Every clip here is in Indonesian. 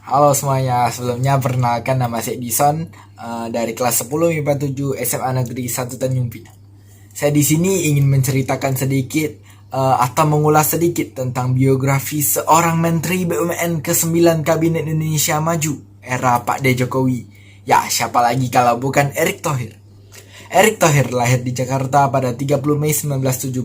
Halo semuanya, sebelumnya perkenalkan nama saya Edison dari kelas 10 MIPA 7 SMA Negeri 1 Tanjung Pinang. Saya di sini ingin menceritakan sedikit atau mengulas sedikit tentang biografi seorang Menteri BUMN ke-9 Kabinet Indonesia Maju era Pak D. Jokowi. Ya, siapa lagi kalau bukan Erick Thohir. Erick Thohir lahir di Jakarta pada 30 Mei 1970.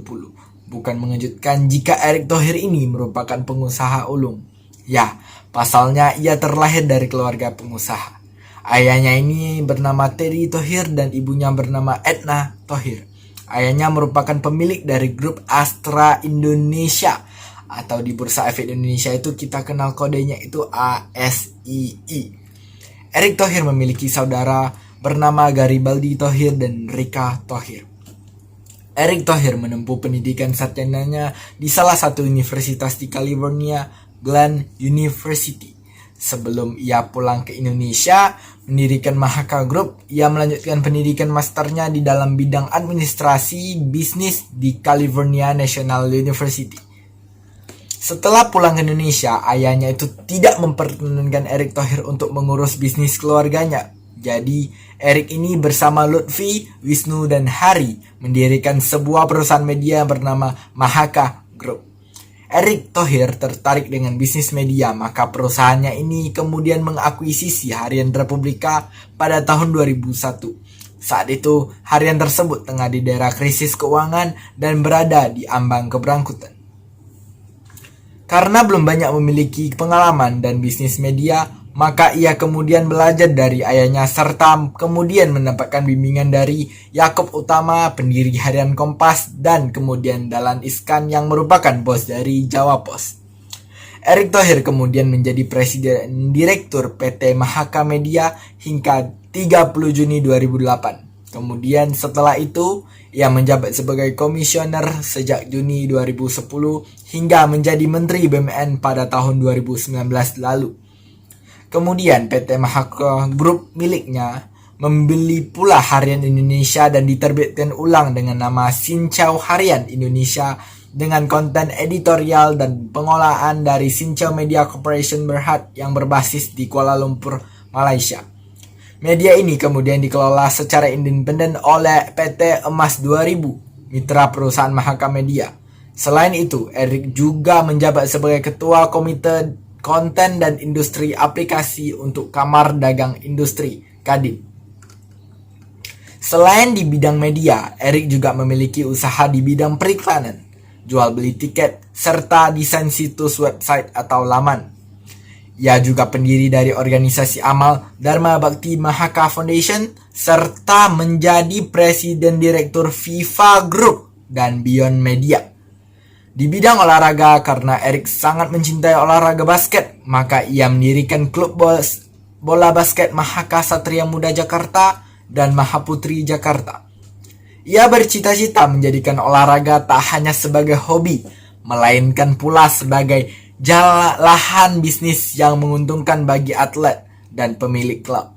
Bukan mengejutkan jika Erick Thohir ini merupakan pengusaha ulung. Ya, pasalnya ia terlahir dari keluarga pengusaha. Ayahnya ini bernama Teddy Thohir dan ibunya bernama Edna Thohir. Ayahnya merupakan pemilik dari grup Astra Indonesia, atau di Bursa Efek Indonesia itu kita kenal kodenya itu ASII. Erick Thohir memiliki saudara bernama Garibaldi Thohir dan Rika Thohir. Erick Thohir menempuh pendidikan sarjananya di salah satu universitas di California, Glenn University. Sebelum ia pulang ke Indonesia, mendirikan Mahaka Group, ia melanjutkan pendidikan masternya di dalam bidang administrasi bisnis di California National University. Setelah pulang ke Indonesia, ayahnya itu tidak memperkenankan Erick Thohir untuk mengurus bisnis keluarganya. Jadi, Erick ini bersama Lutfi, Wisnu, dan Hari mendirikan sebuah perusahaan media bernama Mahaka Group. Erick Thohir tertarik dengan bisnis media, maka perusahaannya ini kemudian mengakuisisi Harian Republika pada tahun 2001. Saat itu, harian tersebut tengah di daerah krisis keuangan dan berada di ambang keberangkutan. Karena belum banyak memiliki pengalaman dan bisnis media, maka ia kemudian belajar dari ayahnya serta kemudian mendapatkan bimbingan dari Yaakob Utama, pendiri Harian Kompas, dan kemudian Dahlan Iskan yang merupakan bos dari Jawa Post. Erick Thohir kemudian menjadi presiden direktur PT Mahaka Media hingga 30 Juni 2008. Kemudian setelah itu, ia menjabat sebagai komisioner sejak Juni 2010 hingga menjadi Menteri BUMN pada tahun 2019 lalu. Kemudian PT Mahaka Group miliknya membeli pula Harian Indonesia dan diterbitkan ulang dengan nama Sincau Harian Indonesia dengan konten editorial dan pengolahan dari Sincau Media Corporation Berhad yang berbasis di Kuala Lumpur, Malaysia. Media ini kemudian dikelola secara independen oleh PT Emas 2000, mitra perusahaan Mahaka Media. Selain itu, Erick juga menjabat sebagai Ketua Komite Konten dan Industri Aplikasi untuk Kamar Dagang Industri, Kadin. Selain di bidang media, Erick juga memiliki usaha di bidang periklanan, jual beli tiket, serta desain situs website atau laman. Ia juga pendiri dari organisasi amal Dharma Bakti Mahaka Foundation, serta menjadi presiden direktur FIFA Group dan Beyond Media. Di bidang olahraga, karena Erick sangat mencintai olahraga basket, maka ia mendirikan klub bola basket Mahaka Satria Muda Jakarta dan Mahaputri Jakarta. Ia bercita-cita menjadikan olahraga tak hanya sebagai hobi, melainkan pula sebagai lahan bisnis yang menguntungkan bagi atlet dan pemilik klub.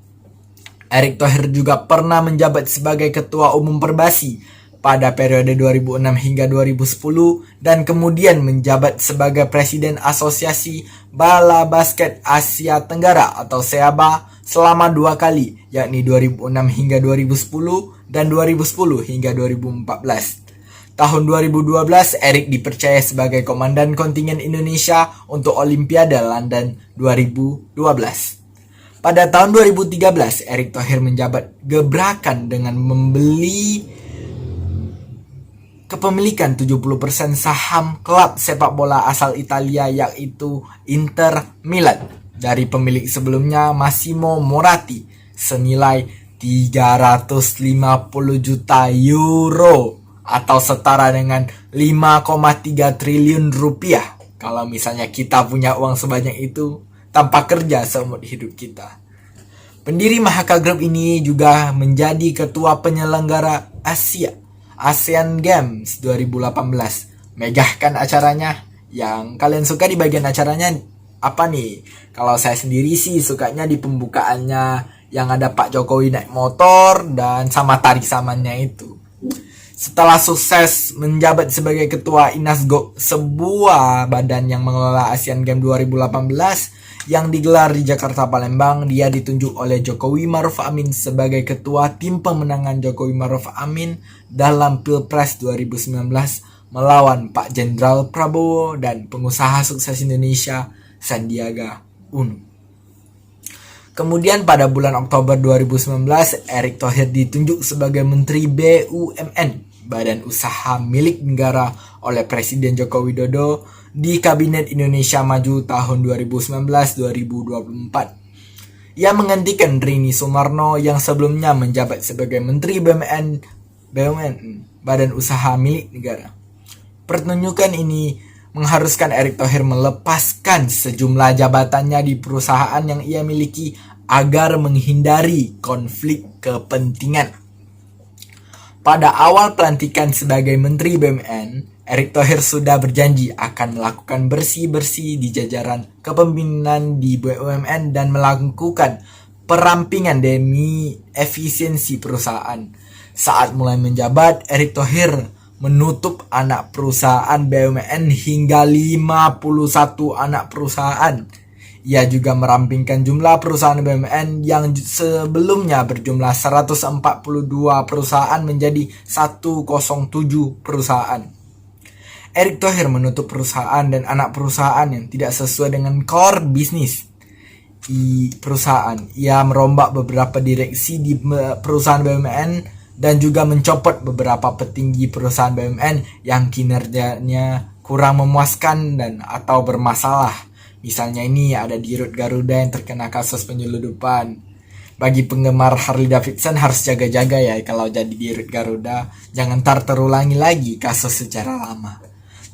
Erick Thohir juga pernah menjabat sebagai Ketua Umum Perbasi pada periode 2006 hingga 2010 dan kemudian menjabat sebagai Presiden Asosiasi Bala Basket Asia Tenggara atau SEABA selama 2 kali, yakni 2006 hingga 2010 dan 2010 hingga 2014. Tahun 2012, Erick dipercaya sebagai Komandan Kontingen Indonesia untuk Olimpiade London 2012. Pada tahun 2013, Erick Thohir menjabat gebrakan dengan membeli kepemilikan 70% saham klub sepak bola asal Italia yaitu Inter Milan dari pemilik sebelumnya Massimo Moratti senilai 350 juta euro atau setara dengan 5,3 triliun rupiah. Kalau misalnya kita punya uang sebanyak itu tanpa kerja seumur hidup kita. Pendiri Mahaka Group ini juga menjadi ketua penyelenggara ASEAN Games 2018. Megahkan acaranya. Yang kalian suka di bagian acaranya apa nih? Kalau saya sendiri sih sukanya di pembukaannya yang ada Pak Jokowi naik motor dan sama tarik samannya itu. Setelah sukses menjabat sebagai ketua Inasgok, sebuah badan yang mengelola Asian Games 2018 yang digelar di Jakarta Palembang, dia ditunjuk oleh Jokowi Maruf Amin sebagai ketua tim pemenangan Jokowi Maruf Amin dalam Pilpres 2019 melawan Pak Jenderal Prabowo dan pengusaha sukses Indonesia Sandiaga Uno. Kemudian pada bulan Oktober 2019, Erick Thohir ditunjuk sebagai Menteri BUMN, Badan Usaha Milik Negara, oleh Presiden Joko Widodo di Kabinet Indonesia Maju tahun 2019-2024. Ia menggantikan Rini Sumarno yang sebelumnya menjabat sebagai Menteri BUMN, Badan Usaha Milik Negara. Pertunjukan ini mengharuskan Erick Thohir melepaskan sejumlah jabatannya di perusahaan yang ia miliki agar menghindari konflik kepentingan. Pada awal pelantikan sebagai Menteri BUMN, Erick Thohir sudah berjanji akan melakukan bersih-bersih di jajaran kepemimpinan di BUMN dan melakukan perampingan demi efisiensi perusahaan. Saat mulai menjabat, Erick Thohir menutup anak perusahaan BUMN hingga 51 anak perusahaan. Ia juga merampingkan jumlah perusahaan BUMN yang sebelumnya berjumlah 142 perusahaan menjadi 107 perusahaan. Erick Thohir menutup perusahaan dan anak perusahaan yang tidak sesuai dengan core bisnis di perusahaan. Ia merombak beberapa direksi di perusahaan BUMN dan juga mencopot beberapa petinggi perusahaan BUMN yang kinerjanya kurang memuaskan dan atau bermasalah. Misalnya ini ada Dirut Garuda yang terkena kasus penyeludupan. Bagi penggemar Harley Davidson harus jaga-jaga ya kalau jadi Dirut Garuda. Jangan terulangi lagi kasus secara lama.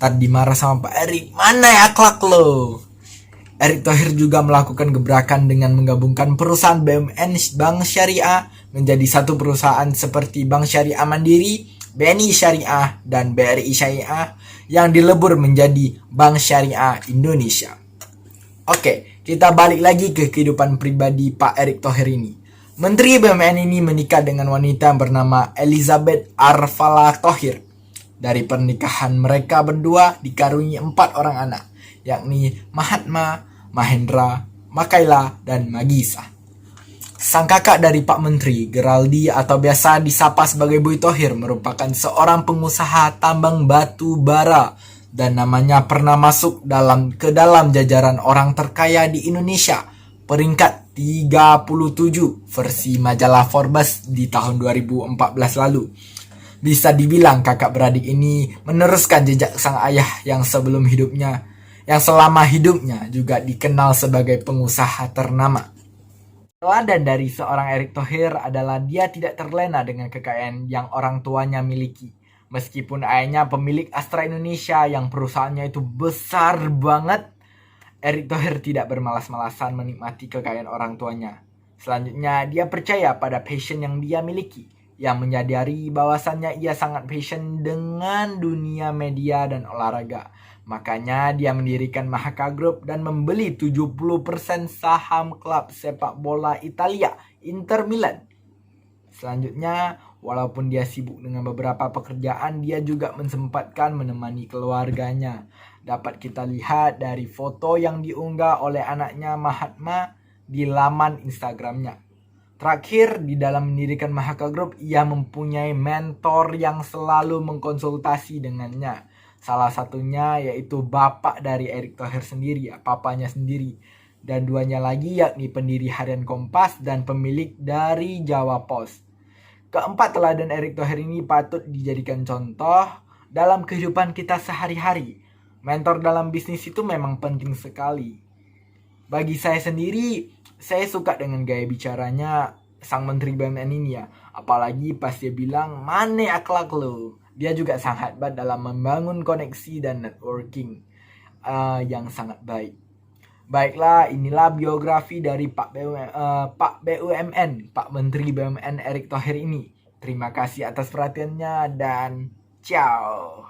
Ntar dimarah sama Pak Erick, mana ya akhlak lo? Erick Thohir juga melakukan gebrakan dengan menggabungkan perusahaan BUMN Bank Syariah menjadi satu perusahaan seperti Bank Syariah Mandiri, BNI Syariah, dan BRI Syariah yang dilebur menjadi Bank Syariah Indonesia. Oke, kita balik lagi ke kehidupan pribadi Pak Erick Thohir ini. Menteri BUMN ini menikah dengan wanita yang bernama Elizabeth Arfala Thohir. Dari pernikahan mereka berdua dikaruniai 4 orang anak, yakni Mahatma, Mahendra, Makaila, dan Magisa. Sang kakak dari Pak Menteri, Geraldi atau biasa disapa sebagai Boy Thohir, merupakan seorang pengusaha tambang batu bara dan namanya pernah masuk ke dalam jajaran orang terkaya di Indonesia, peringkat 37 versi majalah Forbes di tahun 2014 lalu. Bisa dibilang kakak beradik ini meneruskan jejak sang ayah yang selama hidupnya juga dikenal sebagai pengusaha ternama. Teladan dari seorang Erick Thohir adalah dia tidak terlena dengan kekayaan yang orang tuanya miliki. Meskipun ayahnya pemilik Astra Indonesia yang perusahaannya itu besar banget, Erick Thohir tidak bermalas-malasan menikmati kekayaan orang tuanya. Selanjutnya, dia percaya pada passion yang dia miliki, yang menyadari bahwasannya ia sangat passion dengan dunia media dan olahraga. Makanya dia mendirikan Mahaka Group dan membeli 70% saham klub sepak bola Italia, Inter Milan. Selanjutnya, walaupun dia sibuk dengan beberapa pekerjaan, dia juga mensempatkan menemani keluarganya. Dapat kita lihat dari foto yang diunggah oleh anaknya Mahatma di laman Instagramnya. Terakhir, di dalam mendirikan Mahaka Group, ia mempunyai mentor yang selalu mengkonsultasi dengannya. Salah satunya yaitu bapak dari Erick Thohir sendiri, papanya sendiri. Dan duanya lagi yakni pendiri Harian Kompas dan pemilik dari Jawa Post. Keempat teladan Erick Thohir ini patut dijadikan contoh dalam kehidupan kita sehari-hari. Mentor dalam bisnis itu memang penting sekali. Bagi saya sendiri, saya suka dengan gaya bicaranya sang Menteri BUMN ini ya. Apalagi pas dia bilang, mana akhlak lo. Dia juga sangat hebat dalam membangun koneksi dan networking yang sangat baik. Baiklah, inilah biografi dari Pak BUMN, Pak Menteri BUMN Erick Thohir ini. Terima kasih atas perhatiannya dan ciao.